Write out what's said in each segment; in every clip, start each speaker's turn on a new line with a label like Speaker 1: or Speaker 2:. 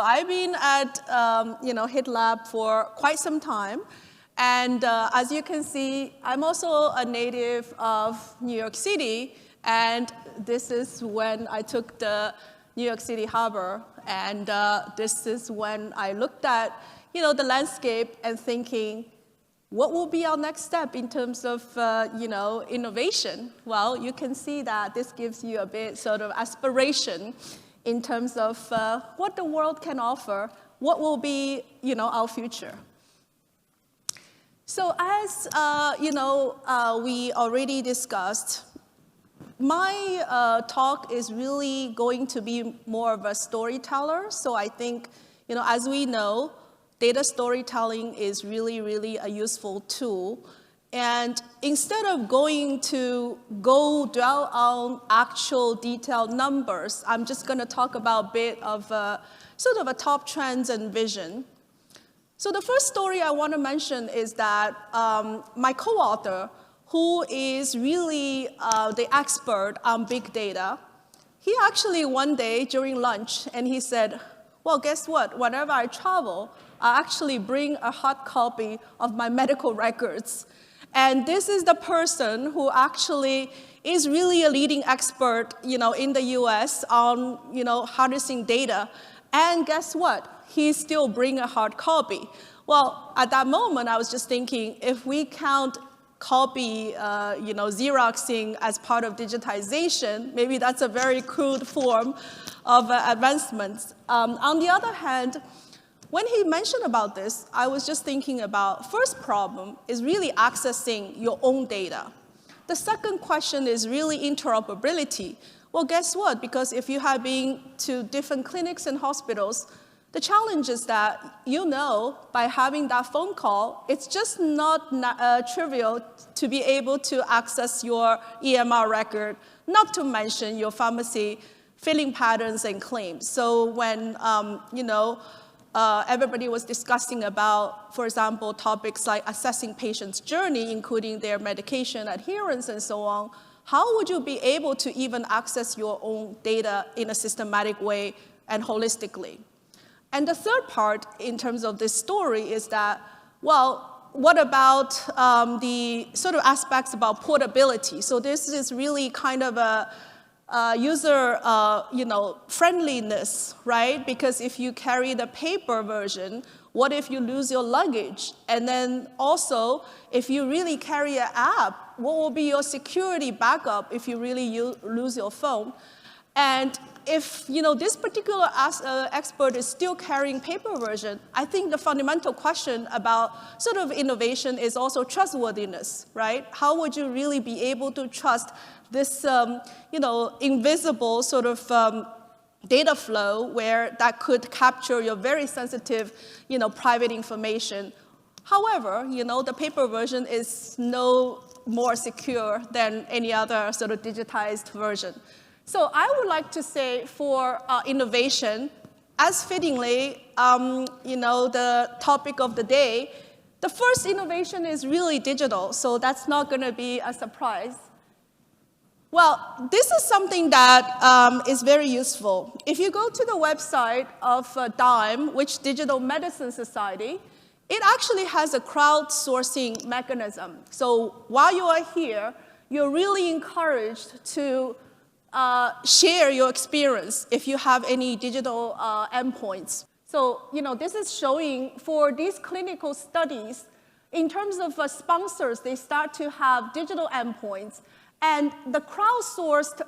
Speaker 1: So I've been at HIT Lab for quite some time. And as you can see, I'm also a native of New York City. And this is when I took the New York City Harbor. And this is when I looked at the landscape and thinking, what will be our next step in terms of innovation? Well, you can see that this gives you a bit sort of aspiration in terms of what the world can offer, what will be our future. So as we already discussed, my talk is really going to be more of a storyteller. So I think, as we know, data storytelling is really, really a useful tool. And instead of going to dwell on actual detailed numbers, I'm just going to talk about a bit of sort of a top trends and vision. So the first story I want to mention is that my co-author, who is really the expert on big data, he actually one day during lunch, and he said, well, guess what? Whenever I travel, I actually bring a hard copy of my medical records. And this is the person who actually is really a leading expert, in the US on, harnessing data. And guess what? He still bring a hard copy. Well, at that moment, I was just thinking, if we count copy, Xeroxing as part of digitization, maybe that's a very crude form of advancements. On the other hand, when he mentioned about this, I was just thinking about first problem is really accessing your own data. The second question is really interoperability. Well, guess what? Because if you have been to different clinics and hospitals, the challenge is that by having that phone call, it's just not trivial to be able to access your EMR record, not to mention your pharmacy filling patterns and claims. So when, everybody was discussing about, for example, topics like assessing patients' journey, including their medication adherence and so on, how would you be able to even access your own data in a systematic way and holistically? And the third part in terms of this story is that, well, what about the sort of aspects about portability? So this is really kind of a user, friendliness, right? Because if you carry the paper version, what if you lose your luggage? And then also, if you really carry an app, what will be your security backup if you really lose your phone? And if this particular expert is still carrying paper version, I think the fundamental question about sort of innovation is also trustworthiness, right? How would you really be able to trust this invisible sort of data flow where that could capture your very sensitive private information? However, the paper version is no more secure than any other sort of digitized version. So I would like to say for innovation, as fittingly, the topic of the day, the first innovation is really digital, so that's not going to be a surprise. Well, this is something that is very useful. If you go to the website of DIME, which Digital Medicine Society, it actually has a crowdsourcing mechanism. So while you are here, you're really encouraged to share your experience if you have any digital endpoints. So, this is showing for these clinical studies, in terms of sponsors, they start to have digital endpoints. And the crowdsourced,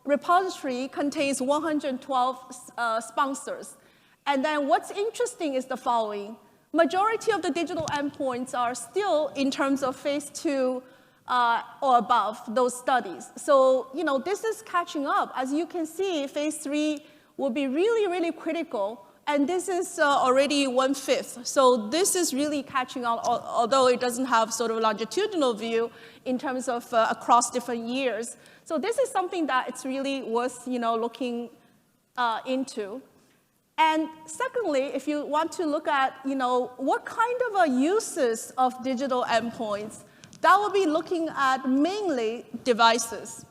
Speaker 1: repository contains 112 sponsors. And then what's interesting is the following. Majority of the digital endpoints are still in terms of phase 2 or above those studies. So, this is catching up. As you can see, phase 3 will be really, really critical. And this is already 1/5. So this is really catching up, although it doesn't have sort of a longitudinal view in terms of across different years. So this is something that it's really worth, looking into. And secondly, if you want to look at, what kind of uses of digital endpoints, that will be looking at mainly devices.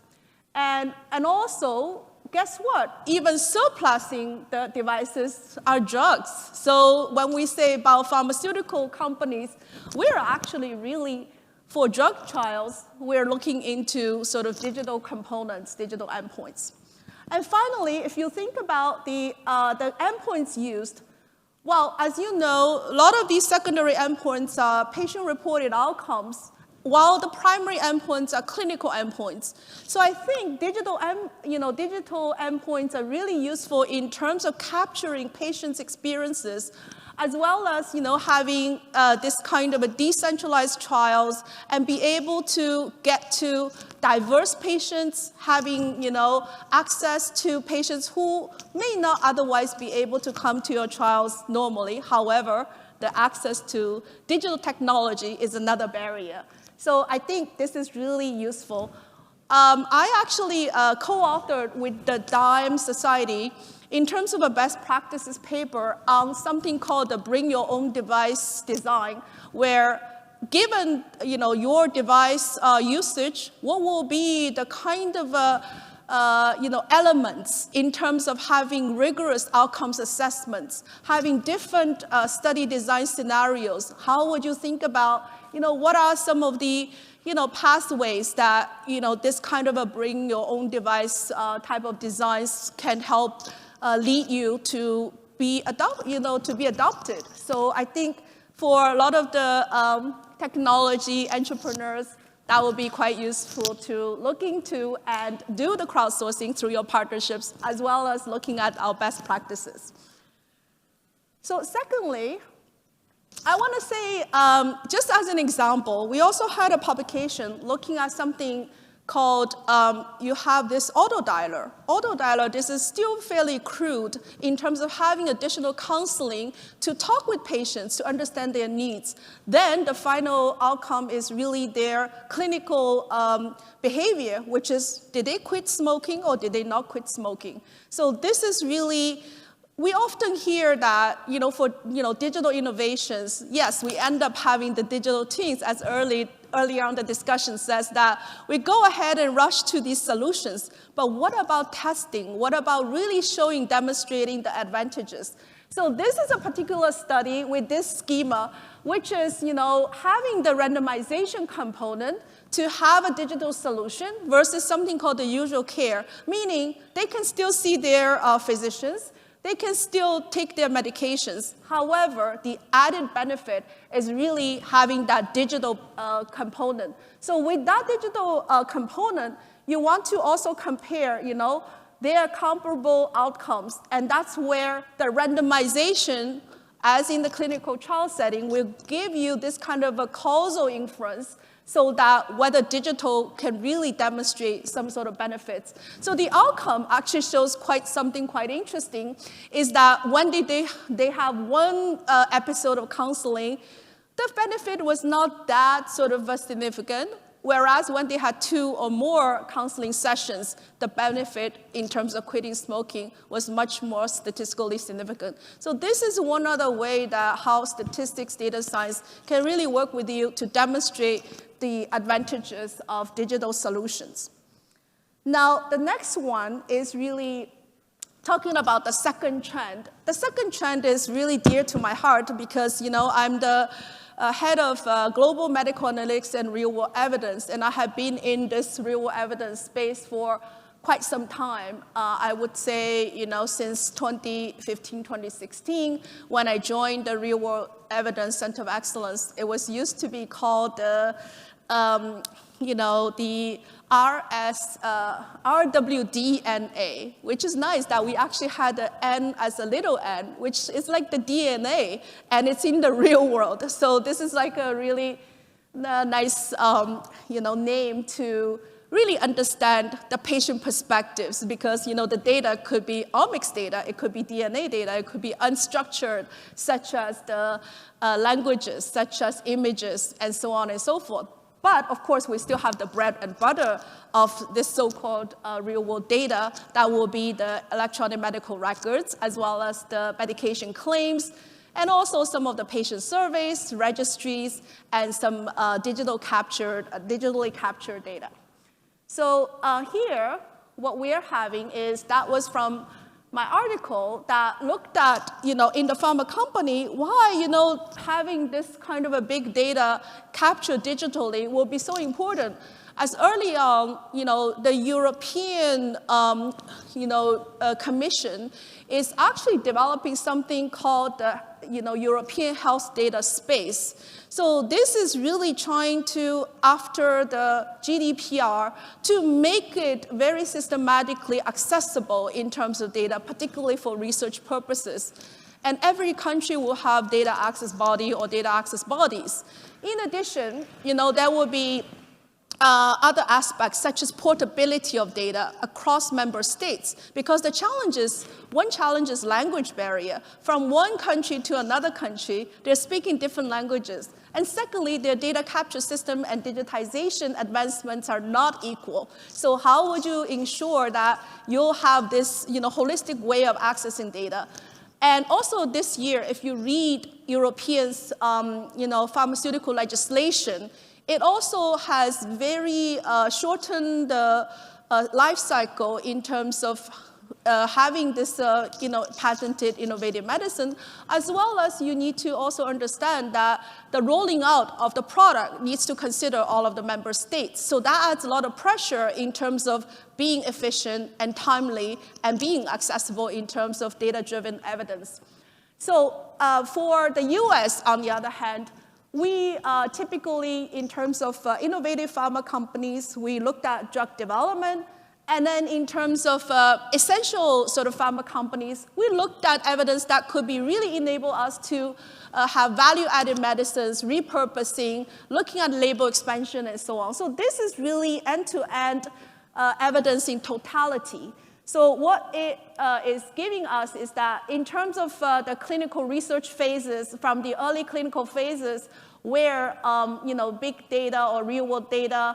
Speaker 1: And also, guess what? Even surpassing the devices are drugs. So when we say biopharmaceutical companies, we're actually really, for drug trials, we're looking into sort of digital components, digital endpoints. And finally, if you think about the endpoints used, well, as you know, a lot of these secondary endpoints are patient-reported outcomes, while the primary endpoints are clinical endpoints. So I think digital endpoints are really useful in terms of capturing patients' experiences, as well as having this kind of a decentralized trials and be able to get to diverse patients, having access to patients who may not otherwise be able to come to your trials normally. However, the access to digital technology is another barrier. So I think this is really useful. I actually co-authored with the DIME Society in terms of a best practices paper on something called the bring your own device design, where given your device usage, what will be the kind of elements in terms of having rigorous outcomes assessments, having different study design scenarios. How would you think about, what are some of the pathways that this kind of a bring your own device type of designs can help lead you to be adopted. So I think for a lot of the technology entrepreneurs, that will be quite useful to look into and do the crowdsourcing through your partnerships, as well as looking at our best practices. So secondly, I want to say, just as an example, we also had a publication looking at something called, you have this autodialer. Autodialer, this is still fairly crude in terms of having additional counseling to talk with patients to understand their needs. Then the final outcome is really their clinical behavior, which is, did they quit smoking or did they not quit smoking? So this is really, we often hear that, for digital innovations, yes, we end up having the digital twins, as earlier on the discussion says, that we go ahead and rush to these solutions. But what about testing? What about really demonstrating the advantages? So this is a particular study with this schema, which is having the randomization component to have a digital solution versus something called the usual care, meaning they can still see their physicians, they can still take their medications. However, the added benefit is really having that digital component. So with that digital component, you want to also compare, their comparable outcomes. And that's where the randomization, as in the clinical trial setting, will give you this kind of a causal inference so that whether digital can really demonstrate some sort of benefits. So the outcome actually shows something quite interesting, is that when they have one episode of counseling, the benefit was not that sort of significant, whereas when they had 2 or more counseling sessions, the benefit in terms of quitting smoking was much more statistically significant. So this is one other way that how statistics, data science can really work with you to demonstrate the advantages of digital solutions. Now, the next one is really talking about the second trend. The second trend is really dear to my heart because, I'm the head of global medical analytics and real-world evidence, and I have been in this real-world evidence space for quite some time. I would say, since 2015, 2016, when I joined the Real-World Evidence Center of Excellence. It was used to be called the RWDNA, which is nice that we actually had the N as a little n, which is like the DNA, and it's in the real world. So this is like a really nice, name to really understand the patient perspectives, because the data could be omics data, it could be DNA data, it could be unstructured, such as the languages, such as images, and so on and so forth. But of course, we still have the bread and butter of this so-called real-world data that will be the electronic medical records, as well as the medication claims, and also some of the patient surveys, registries, and some digitally captured data. So here, what we're having is, that was from my article that looked at, in the pharma company, why, having this kind of a big data captured digitally will be so important. As early on, the European, Commission is actually developing something called the, European Health Data Space. So this is really trying to, after the GDPR, to make it very systematically accessible in terms of data, particularly for research purposes. And every country will have data access body or data access bodies. In addition, there will be other aspects such as portability of data across member states, because the one challenge is language barrier. From one country to another country, they're speaking different languages. And secondly, their data capture system and digitization advancements are not equal. So how would you ensure that you'll have this holistic way of accessing data? And also this year, if you read Europeans' pharmaceutical legislation, it also has very shortened life cycle in terms of having this patented innovative medicine, as well as you need to also understand that the rolling out of the product needs to consider all of the member states. So that adds a lot of pressure in terms of being efficient and timely and being accessible in terms of data-driven evidence. So for the US, on the other hand, we typically, in terms of innovative pharma companies, we looked at drug development. And then in terms of essential sort of pharma companies, we looked at evidence that could be really enable us to have value-added medicines, repurposing, looking at label expansion, and so on. So this is really end-to-end evidence in totality. So what it is giving us is that in terms of the clinical research phases, from the early clinical phases where big data or real-world data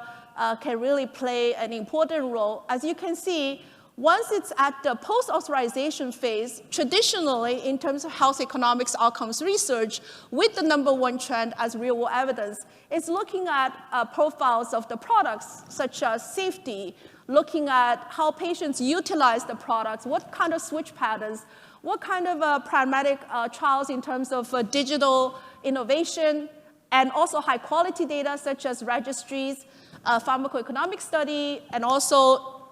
Speaker 1: can really play an important role, as you can see, once it's at the post-authorization phase, traditionally in terms of health economics outcomes research, with the #1 trend as real-world evidence, it's looking at profiles of the products, such as safety, looking at how patients utilize the products, what kind of switch patterns, what kind of pragmatic trials in terms of digital innovation, and also high-quality data such as registries, pharmacoeconomic study, and also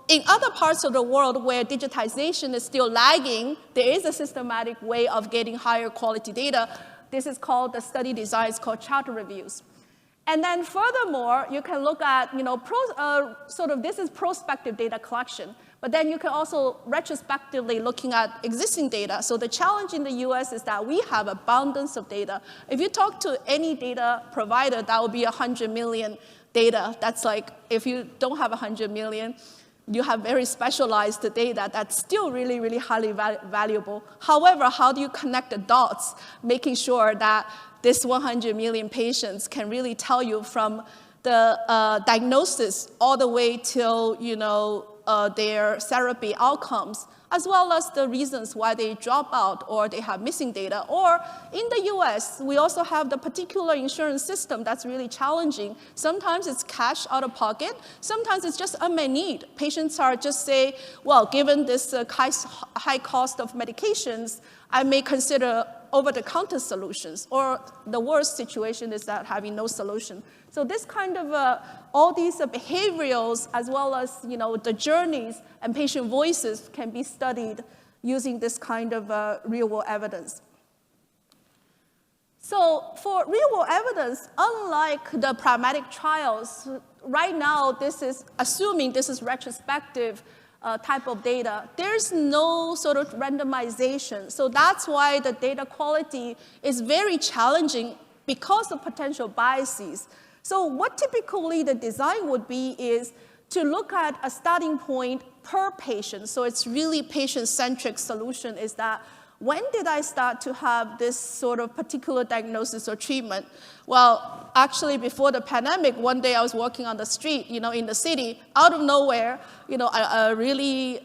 Speaker 1: in other parts of the world where digitization is still lagging, there is a systematic way of getting higher quality data. This is called the study designs called charter reviews. And then furthermore, you can look at, this is prospective data collection, but then you can also retrospectively looking at existing data. So the challenge in the US is that we have abundance of data. If you talk to any data provider, that would be 100 million data. That's like, if you don't have 100 million, you have very specialized data that's still really, really highly valuable. However, how do you connect the dots, making sure that this 100 million patients can really tell you from the diagnosis all the way till their therapy outcomes, as well as the reasons why they drop out or they have missing data. Or in the US, we also have the particular insurance system that's really challenging. Sometimes it's cash out of pocket. Sometimes it's just unmet need. Patients are just say, well, given this high cost of medications, I may consider over-the-counter solutions. Or the worst situation is that having no solution. So this kind of, all these behaviorals, as well as the journeys and patient voices can be studied using this kind of real-world evidence. So for real-world evidence, unlike the pragmatic trials, right now this is, assuming this is retrospective type of data, there's no sort of randomization. So that's why the data quality is very challenging because of potential biases. So what typically the design would be is to look at a starting point per patient. So it's really patient-centric solution is that when did I start to have this sort of particular diagnosis or treatment? Well, actually before the pandemic, one day I was walking on the street, in the city, out of nowhere, a really,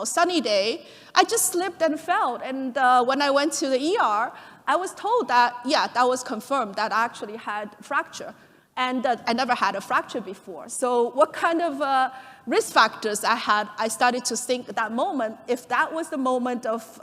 Speaker 1: sunny day, I just slipped and fell. And when I went to the ER, I was told that, yeah, that was confirmed that I actually had fracture. And I never had a fracture before. So what kind of risk factors I had, I started to think at that moment, if that was the moment of,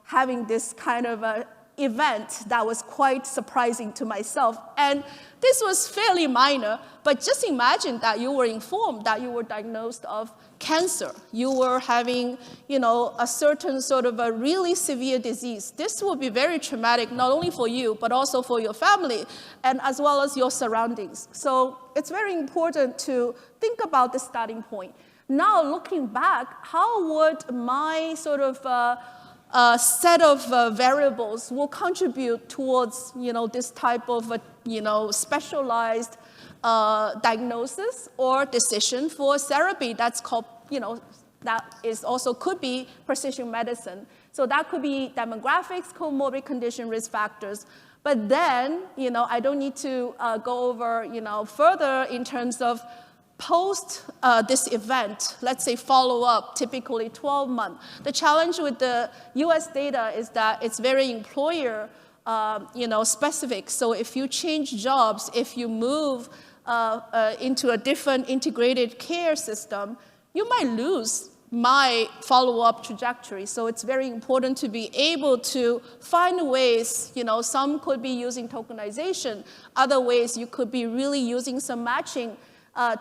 Speaker 1: having this kind of a event that was quite surprising to myself. And this was fairly minor, but just imagine that you were informed that you were diagnosed of cancer. You were having, a certain sort of a really severe disease. This will be very traumatic, not only for you, but also for your family, and as well as your surroundings. So it's very important to think about the starting point. Now, looking back, how would my sort of set of variables will contribute towards, this type of, specialized diagnosis or decision for therapy that's called, that is also could be precision medicine. So that could be demographics, comorbid condition, risk factors. But then, I don't need to go over, further in terms of post this event, let's say follow-up, typically 12 months. The challenge with the US data is that it's very employer specific. So if you change jobs, if you move into a different integrated care system, you might lose my follow-up trajectory. So it's very important to be able to find ways, some could be using tokenization, other ways you could be really using some matching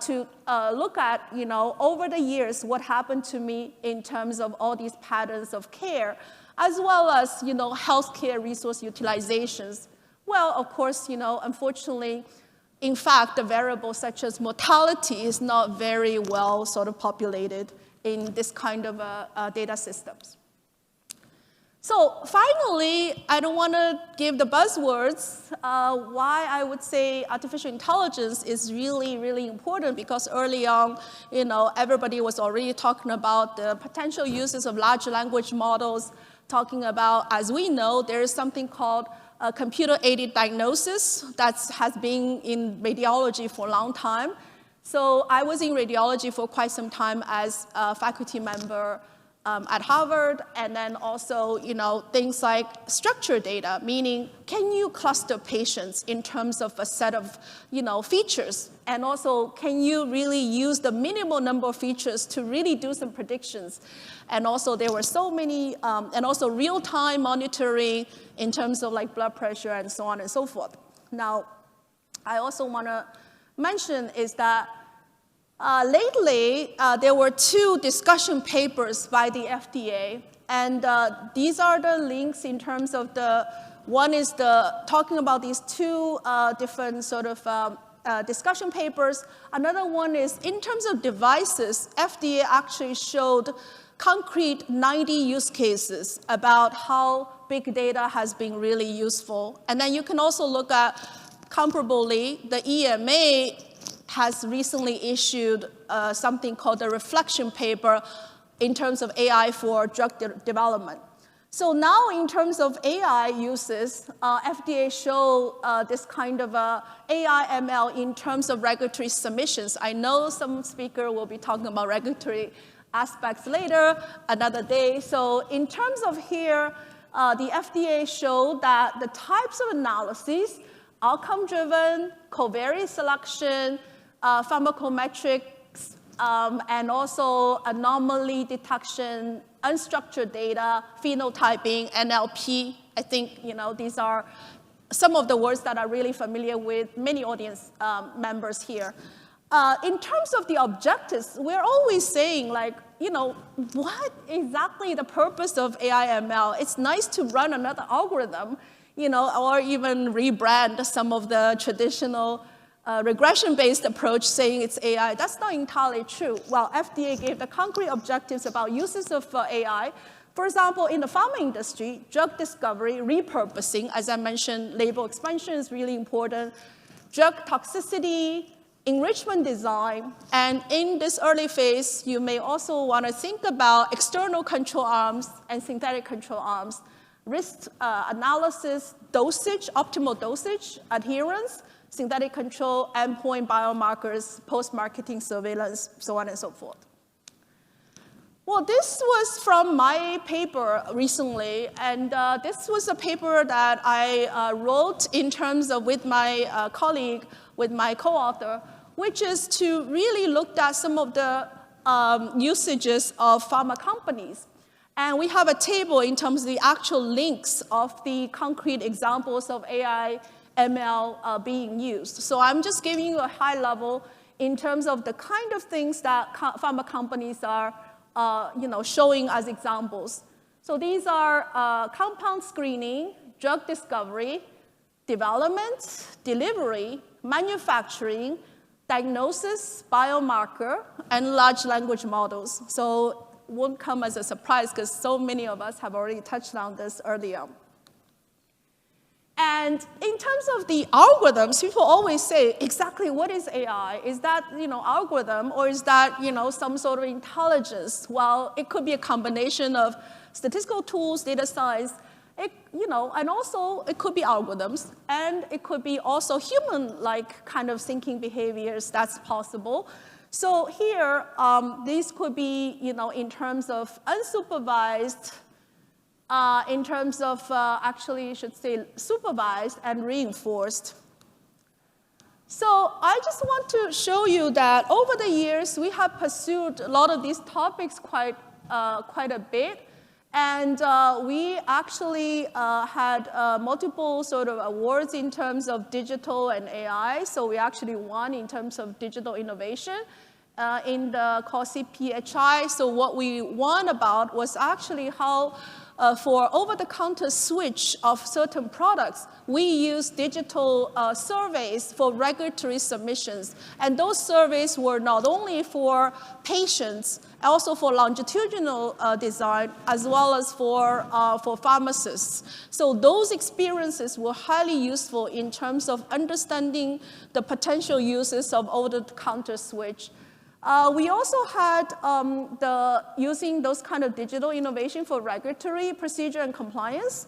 Speaker 1: to look at, over the years, what happened to me in terms of all these patterns of care, as well as, healthcare resource utilizations. Well, of course, unfortunately, in fact, the variables such as mortality is not very well sort of populated in this kind of data systems. So finally, I don't want to give the buzzwords why I would say artificial intelligence is really, really important, because early on, everybody was already talking about the potential uses of large language models, talking about, as we know, there is something called computer-aided diagnosis that has been in radiology for a long time. So I was in radiology for quite some time as a faculty member at Harvard, and then also, things like structured data, meaning can you cluster patients in terms of a set of, features, and also can you really use the minimal number of features to really do some predictions, and also there were so many, and also real-time monitoring in terms of like blood pressure and so on and so forth. Now, I also want to mention is that lately, there were 2 discussion papers by the FDA, and these are the links in terms of one is talking about these 2 different sort of discussion papers. Another one is in terms of devices, FDA actually showed concrete 90 use cases about how big data has been really useful. And then you can also look at, comparably, the EMA has recently issued something called the reflection paper in terms of AI for drug development. So now in terms of AI uses, FDA show this kind of AI ML in terms of regulatory submissions. I know some speaker will be talking about regulatory aspects later, another day. So in terms of here, the FDA showed that the types of analyses, outcome-driven, covariate selection, pharmacometrics, and also anomaly detection, unstructured data, phenotyping, NLP. I think these are some of the words that are really familiar with many audience members here. In terms of the objectives, we're always saying what exactly the purpose of AI ML? It's nice to run another algorithm, or even rebrand some of the traditional regression-based approach saying it's AI. That's not entirely true. Well, FDA gave the concrete objectives about uses of AI. For example, in the pharma industry, drug discovery, repurposing, as I mentioned, label expansion is really important, drug toxicity, enrichment design, and in this early phase, you may also want to think about external control arms and synthetic control arms, risk analysis, dosage, optimal dosage, adherence, synthetic control, endpoint biomarkers, post-marketing surveillance, so on and so forth. Well, this was from my paper recently, and this was a paper that I wrote in terms of with my colleague, with my co-author, which is to really look at some of the usages of pharma companies. And we have a table in terms of the actual links of the concrete examples of AI, ML being used. So I'm just giving you a high level in terms of the kind of things that pharma companies are showing as examples. So these are compound screening, drug discovery, development, delivery, manufacturing, diagnosis, biomarker, and large language models. So it won't come as a surprise because so many of us have already touched on this earlier. And in terms of the algorithms, people always say, exactly what is AI? Is that algorithm, or is that some sort of intelligence? Well, it could be a combination of statistical tools, data science, and also it could be algorithms, and it could be also human-like kind of thinking behaviors. That's possible. So here, these could be, in terms of unsupervised, in terms of actually, you should say, supervised and reinforced. So I just want to show you that over the years, we have pursued a lot of these topics quite a bit. And we actually had multiple sort of awards in terms of digital and AI. So we actually won in terms of digital innovation in the called CPHI. So what we won about was actually how for over-the-counter switch of certain products, we use digital surveys for regulatory submissions. And those surveys were not only for patients, also for longitudinal design, as well as for pharmacists. So those experiences were highly useful in terms of understanding the potential uses of over-the-counter switch. We also had using those kind of digital innovation for regulatory procedure and compliance.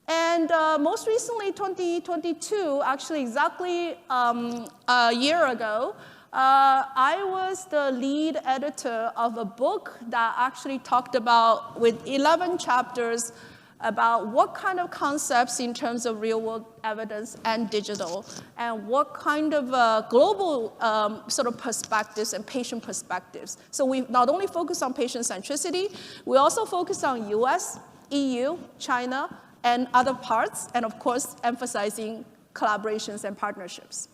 Speaker 1: And most recently, 2022, actually exactly a year ago, I was the lead editor of a book that actually talked about, with 11 chapters, about what kind of concepts in terms of real-world evidence and digital, and what kind of global sort of perspectives and patient perspectives. So we not only focus on patient centricity, we also focus on US, EU, China, and other parts, and of course, emphasizing collaborations and partnerships.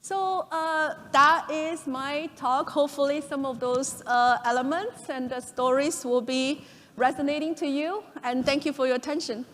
Speaker 1: So that is my talk. Hopefully some of those elements and the stories will be resonating to you, and thank you for your attention.